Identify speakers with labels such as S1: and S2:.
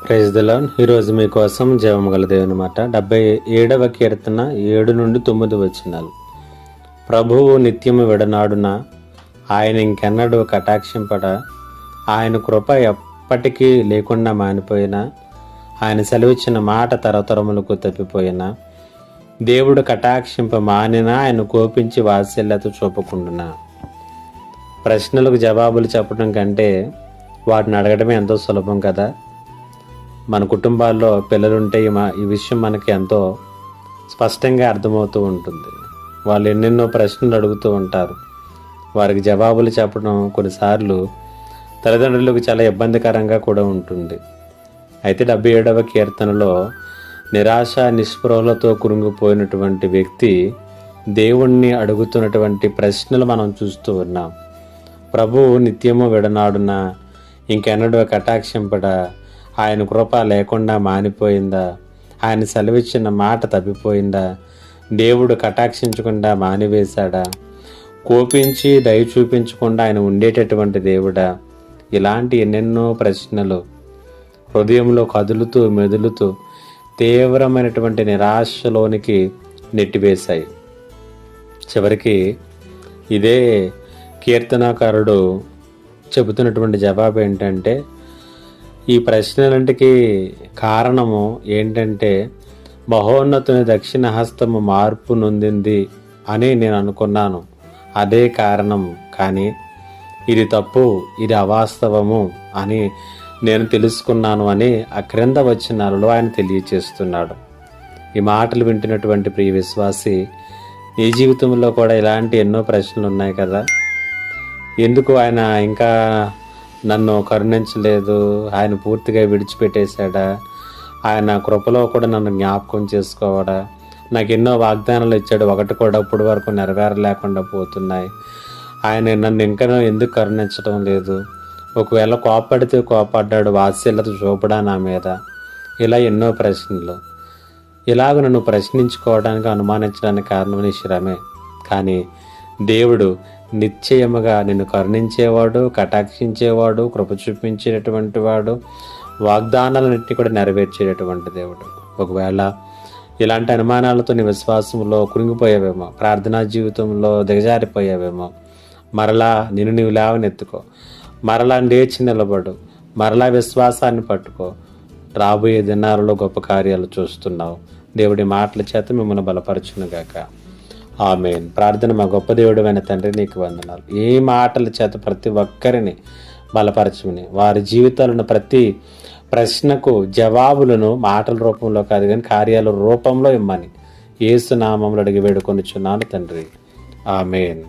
S1: Praise the lord. ఈరోజు మీకోసం జీవం గల దేవుని మాట 77వ కీర్తన 7 నుండి 9 వచనాలు. ప్రభువు నిత్యము విడనాడున, ఆయన ఇంకెన్నడూ కటాక్షింపడ, ఆయన కృప ఎప్పటికీ లేకుండా మానిపోయినా, ఆయన సెలవిచ్చిన మాట తరతరములకు తప్పిపోయినా, దేవుడు కటాక్షింప మానినా, ఆయన కోపించి వాత్సల్యత చూపకుండునా. ప్రశ్నలకు జవాబులు చెప్పడం కంటే వాటిని అడగడమే ఎంతో సులభం కదా. మన కుటుంబాల్లో పిల్లలుంటే ఈ విషయం మనకి ఎంతో స్పష్టంగా అర్థమవుతూ ఉంటుంది. వాళ్ళు ఎన్నెన్నో ప్రశ్నలు అడుగుతూ ఉంటారు. వారికి జవాబులు చెప్పడం కొన్నిసార్లు తల్లిదండ్రులకు చాలా ఇబ్బందికరంగా కూడా ఉంటుంది. అయితే 77వ కీర్తనలో నిరాశ నిస్పృహలతో కురుంగిపోయినటువంటి వ్యక్తి దేవుణ్ణి అడుగుతున్నటువంటి ప్రశ్నలు మనం చూస్తూ ఉన్నాం. ప్రభువు నిత్యము విడనాడున, ఇంకెన్నడూ కటాక్షింపడ, ఆయన కృప లేకుండా మానిపోయిందా, ఆయన సెలవిచ్చిన మాట తప్పిపోయిందా, దేవుడు కటాక్షించకుండా మానివేశాడా, కోపించి దయ చూపించకుండా ఆయన ఉండేటటువంటి దేవుడా, ఇలాంటి ఎన్నెన్నో ప్రశ్నలు హృదయంలో కదులుతూ మెదులుతూ తీవ్రమైనటువంటి నిరాశలోనికి నెట్టివేశాయి. చివరికి ఇదే కీర్తనాకారుడు చెబుతున్నటువంటి జవాబు ఏంటంటే, ఈ ప్రశ్నలంటికి కారణము ఏంటంటే, మహోన్నతుని దక్షిణ హస్తము మార్పు నొందింది అని నేను అనుకున్నాను, అదే కారణం. కానీ ఇది తప్పు, ఇది అవాస్తవము అని నేను తెలుసుకున్నాను అని ఆ క్రింద వచనాలలో ఆయన తెలియచేస్తున్నాడు. ఈ మాటలు వింటున్నటువంటి ప్రియ విశ్వాసి, నీ జీవితంలో కూడా ఇలాంటి ఎన్నో ప్రశ్నలు ఉన్నాయి కదా. ఎందుకు ఆయన ఇంకా నన్ను కరుణించలేదు, ఆయన పూర్తిగా విడిచిపెట్టేశాడా, ఆయన కృపలో కూడా నన్ను జ్ఞాపకం చేసుకోవాడా, నాకు ఎన్నో వాగ్దానాలు ఇచ్చాడు, ఒకటి కూడా ఇప్పటి వరకు నెరవేరలేకుండా పోతున్నాయి, ఆయన నన్ను ఇంకా ఎందుకు కరుణించడం లేదు, ఒకవేళ కోపడితే కోపడ్డాడు, వాత్సల్యత చూపడా నా మీద. ఇలా ఎన్నో ప్రశ్నలు. ఇలాగ నన్ను ప్రశ్నించుకోవడానికి, అనుమానించడానికి కారణం నీ శ్రమే. కానీ దేవుడు నిశ్చయముగా నిన్ను కరుణించేవాడు, కటాక్షించేవాడు, కృప చూపించేటటువంటి వాడు, వాగ్దానాలన్నింటినీ కూడా నెరవేర్చేటటువంటి దేవుడు. ఒకవేళ ఇలాంటి అనుమానాలతో నీ విశ్వాసంలో కురింగిపోయావేమో, ప్రార్థనా జీవితంలో దిగజారిపోయావేమో, మరలా నిన్ను నీవు లేవనెత్తుకో, మరలా లేచి నిలబడు, మరలా విశ్వాసాన్ని పట్టుకో. రాబోయే దినాలలో గొప్ప కార్యాలు చూస్తున్నావు. దేవుడి మాటల చేత మిమ్మల్ని బలపరచునుగాక. ఆమేన్. ప్రార్థన. మా గొప్ప దేవుడైన తండ్రి, నీకు వందనాలు. ఈ మాటల చేత ప్రతి ఒక్కరిని బలపరచుకుని, వారి జీవితాలను ప్రతి ప్రశ్నకు జవాబులను మాటల రూపంలో కాదు కానీ కార్యాల రూపంలో ఇమ్మని యేసు నామములో అడిగి వేడుకొనుచున్నాను తండ్రి. ఆమేన్.